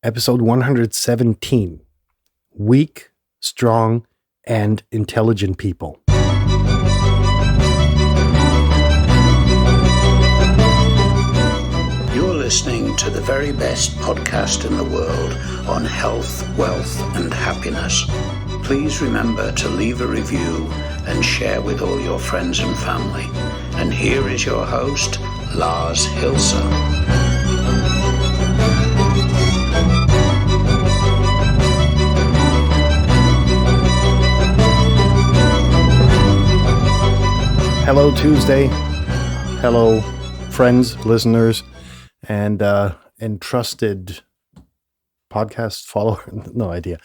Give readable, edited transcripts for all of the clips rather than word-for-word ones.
Episode 117, Weak, Strong, and Intelligent People. You're listening to the very best podcast in the world on health, wealth, and happiness. Please remember to leave a review and share with all your friends and family. And here is your host, Lars Hilser. Hello, Tuesday. Hello, friends, listeners, and trusted podcast follower. No idea.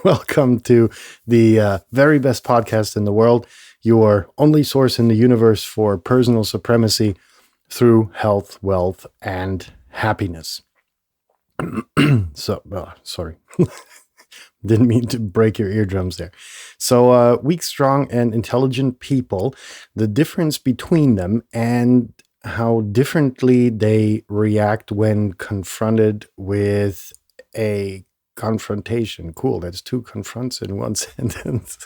Welcome to the very best podcast in the world, your only source in the universe for personal supremacy through health, wealth, and happiness. Sorry. Didn't mean to break your eardrums there. So, weak, strong, and intelligent people, the difference between them and how differently they react when confronted with a confrontation. Cool, that's two confronts in one sentence.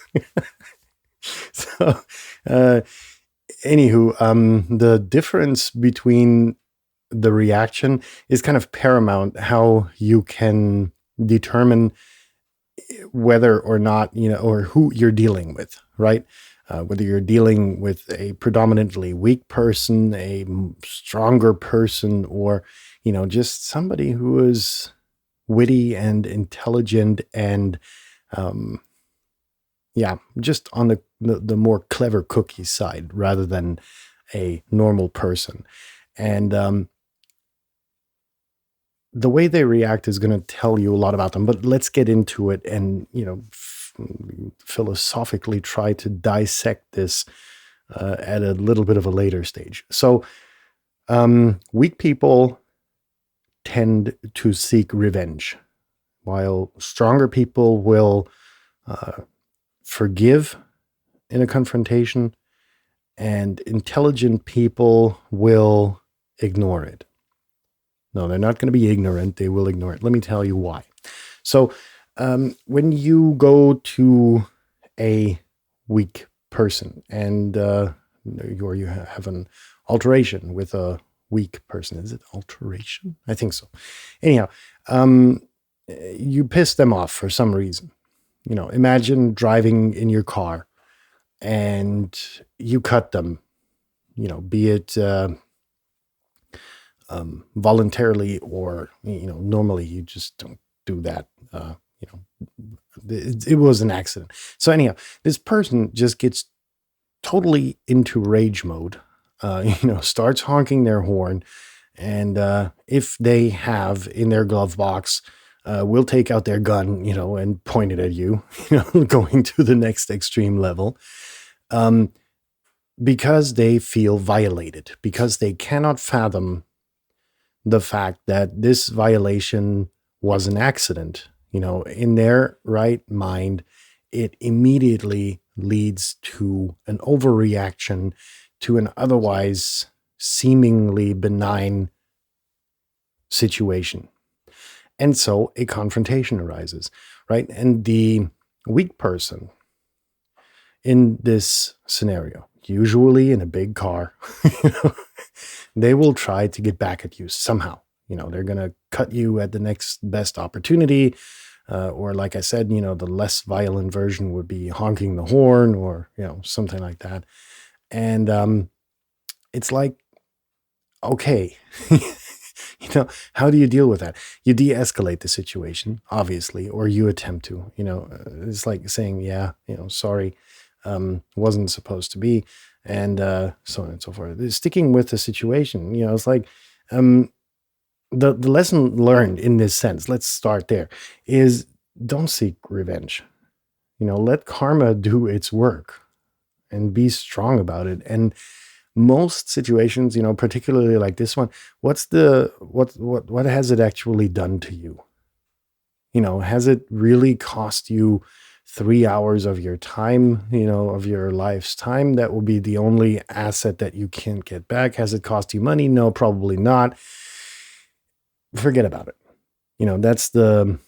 Anywho, the difference between the reaction is kind of paramount, how you can determine whether or not, or who you're dealing with, right? Whether you're dealing with a predominantly weak person, a stronger person, or, just somebody who is witty and intelligent and, just on the more clever cookie side rather than a normal person. And, the way they react is going to tell you a lot about them, but let's get into it and, philosophically try to dissect this at a little bit of a later stage. So, weak people tend to seek revenge, while stronger people will forgive in a confrontation, and intelligent people will ignore it. No, they're not going to be ignorant. They will ignore it. Let me tell you why. So when you go to a weak person and you have an alteration with a weak person. Is it alteration? I think so. Anyhow, you piss them off for some reason. Imagine driving in your car and you cut them, be it voluntarily or, normally you just don't do that. It was an accident. So anyhow, this person just gets totally into rage mode, starts honking their horn. And if they have in their glove box, will take out their gun, and point it at you, going to the next extreme level. Because they feel violated, because they cannot fathom the fact that this violation was an accident. In their right mind, it immediately leads to an overreaction to an otherwise seemingly benign situation. And so a confrontation arises, right? And the weak person in this scenario, usually in a big car, they will try to get back at you somehow. They're going to cut you at the next best opportunity. Or like I said, the less violent version would be honking the horn or, something like that. And it's like, okay, how do you deal with that? You de-escalate the situation, obviously, or you attempt to. It's like saying, sorry, wasn't supposed to be. And so on and so forth. Sticking with the situation, it's like the lesson learned in this sense, let's start there, is don't seek revenge. Let karma do its work and be strong about it. And most situations, particularly like this one, what has it actually done to you? Has it really cost you 3 hours of your time, of your life's time? That will be the only asset that you can't get back. Has it cost you money? No, probably not. Forget about it. That's um,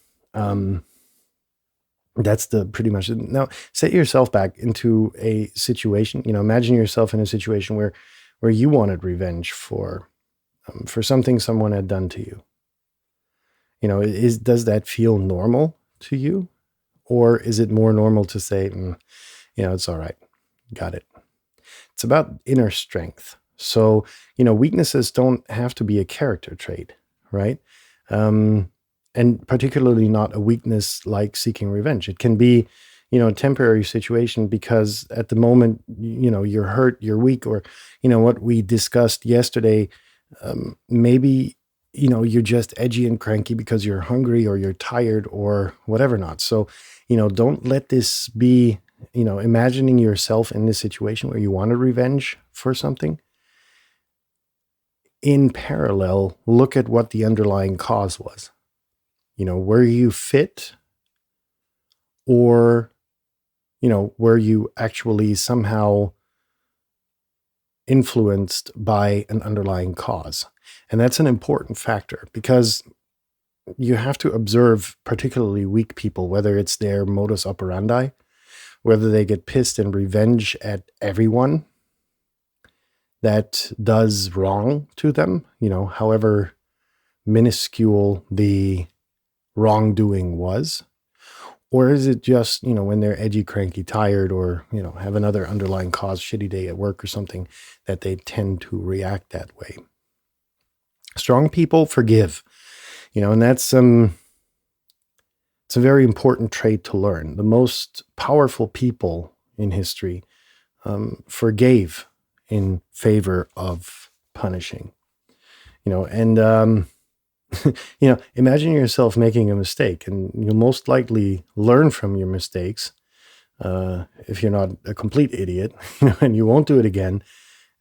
the pretty much. Now set yourself back into a situation. Imagine yourself in a situation where you wanted revenge for something someone had done to you. Does that feel normal to you, or is it more normal to say, it's all right, got it? It's about inner strength. So, weaknesses don't have to be a character trait, right? Um, and particularly not a weakness like seeking revenge. It can be, a temporary situation because at the moment, you're hurt, you're weak, or, what we discussed yesterday, maybe, you're just edgy and cranky because you're hungry or you're tired or whatever not. So, don't let this be, imagining yourself in this situation where you wanted revenge for something. In parallel, look at what the underlying cause was. Were you fit, or, were you actually somehow influenced by an underlying cause? And that's an important factor because you have to observe particularly weak people, whether it's their modus operandi, whether they get pissed and revenge at everyone that does wrong to them, however minuscule the wrongdoing was. Or is it just, when they're edgy, cranky, tired, or, have another underlying cause, shitty day at work or something, that they tend to react that way? Strong people forgive, and that's it's a very important trait to learn. The most powerful people in history forgave in favor of punishing, and imagine yourself making a mistake, and you'll most likely learn from your mistakes if you're not a complete idiot, and you won't do it again.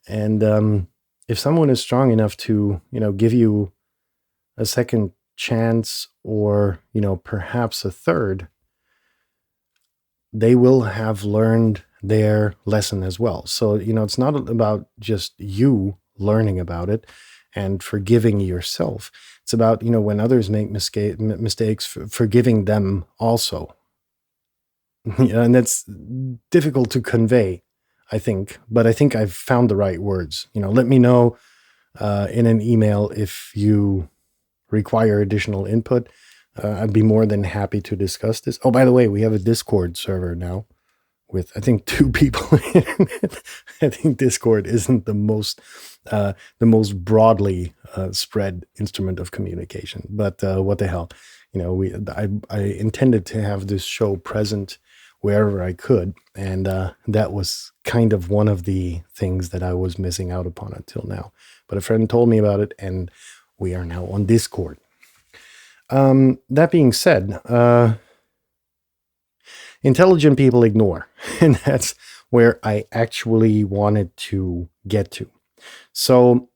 And if someone is strong enough to, give you a second chance, or, perhaps a third, they will have learned their lesson as well. So, it's not about just you learning about it and forgiving yourself. It's about, when others make mistakes, forgiving them also. And that's difficult to convey, I think, but I think I've found the right words. Let me know in an email if you require additional input. I'd be more than happy to discuss this. Oh, by the way, we have a Discord server now with, I think, 2 people in it. I think Discord isn't the most broadly spread instrument of communication, but what the hell, I intended to have this show present wherever I could, and that was kind of one of the things that I was missing out upon until now. But a friend told me about it, and we are now on Discord. That being said, intelligent people ignore, and that's where I actually wanted to get to. So,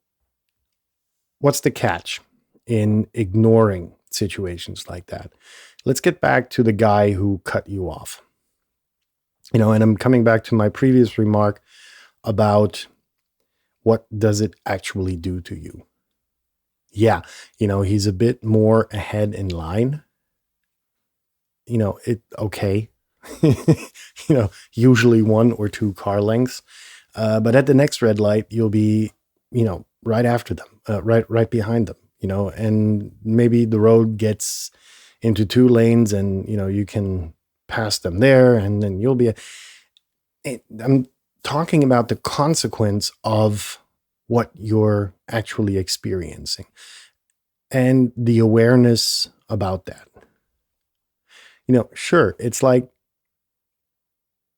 what's the catch in ignoring situations like that? Let's get back to the guy who cut you off. And I'm coming back to my previous remark about what does it actually do to you? Yeah, he's a bit more ahead in line. Okay. Usually 1 or 2 car lengths. But at the next red light, you'll be, right after them, right behind them, and maybe the road gets into 2 lanes and, you can pass them there, and then you'll be, I'm talking about the consequence of what you're actually experiencing and the awareness about that. Sure, it's like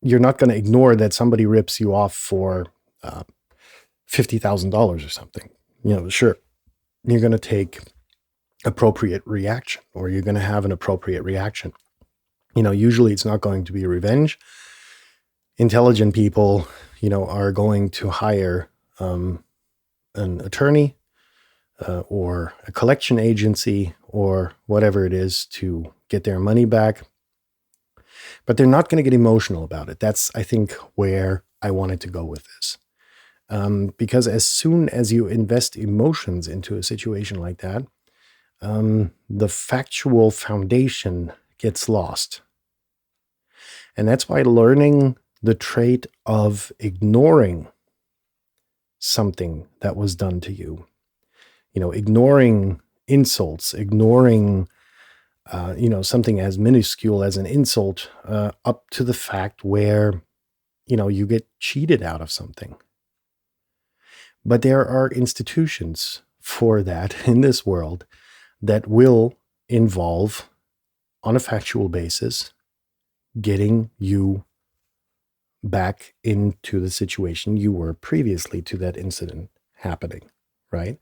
you're not going to ignore that somebody rips you off for $50,000 or something. Sure, you're going to take appropriate reaction, or you're going to have an appropriate reaction. Usually it's not going to be revenge. Intelligent people, are going to hire an attorney or a collection agency or whatever it is to get their money back. But they're not going to get emotional about it. That's, I think, where I wanted to go with this. Because as soon as you invest emotions into a situation like that, the factual foundation gets lost. And that's why learning the trait of ignoring something that was done to you, ignoring insults, ignoring, something as minuscule as an insult, up to the fact where, you get cheated out of something. But there are institutions for that in this world that will involve, on a factual basis, getting you back into the situation you were previously to that incident happening, right?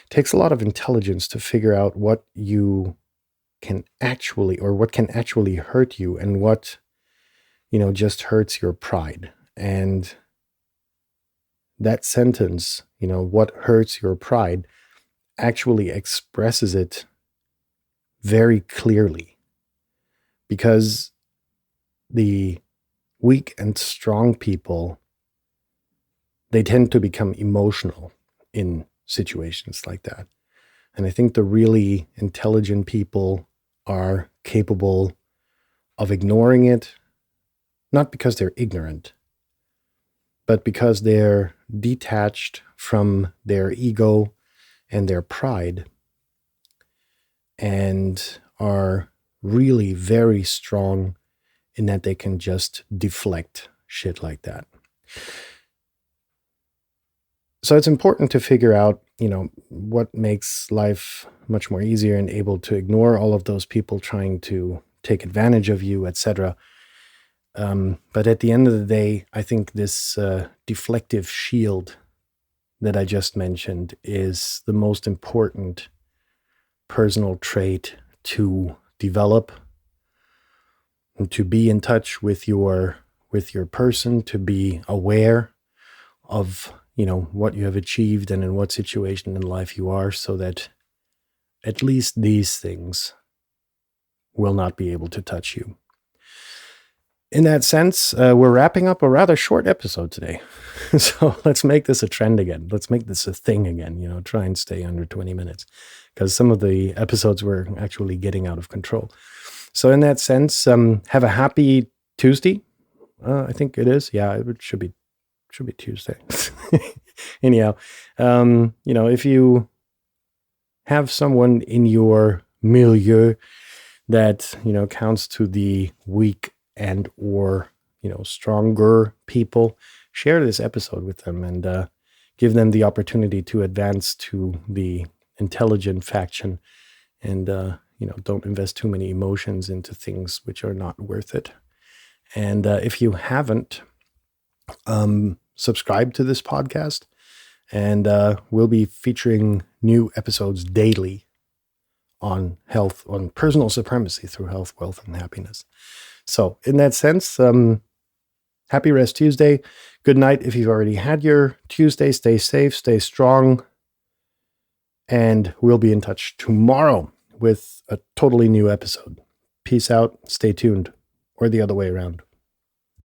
Takes a lot of intelligence to figure out what you can actually, or what can actually hurt you, and what, just hurts your pride. And that sentence, what hurts your pride, actually expresses it very clearly, because the weak and strong people, they tend to become emotional in situations like that. And I think the really intelligent people are capable of ignoring it, not because they're ignorant, but because they're detached from their ego and their pride, and are really very strong in that they can just deflect shit like that. So it's important to figure out, what makes life much more easier, and able to ignore all of those people trying to take advantage of you, etc. But at the end of the day, I think this deflective shield that I just mentioned is the most important personal trait to develop, and to be in touch with your person, to be aware of, what you have achieved and in what situation in life you are, so that at least these things will not be able to touch you. In that sense, we're wrapping up a rather short episode today. So let's make this a trend again. Let's make this a thing again, try and stay under 20 minutes, because some of the episodes were actually getting out of control. So in that sense, have a happy Tuesday. I think it is. Yeah, it should be Tuesday. Anyhow, if you have someone in your milieu that, counts to the weak and or, stronger people, share this episode with them, and give them the opportunity to advance to the intelligent faction, and, don't invest too many emotions into things which are not worth it. And if you haven't, subscribe to this podcast, and we'll be featuring new episodes daily on health, on personal supremacy through health, wealth, and happiness. So in that sense, happy Rest Tuesday. Good night if you've already had your Tuesday. Stay safe, stay strong, and we'll be in touch tomorrow with a totally new episode. Peace out, stay tuned, or the other way around.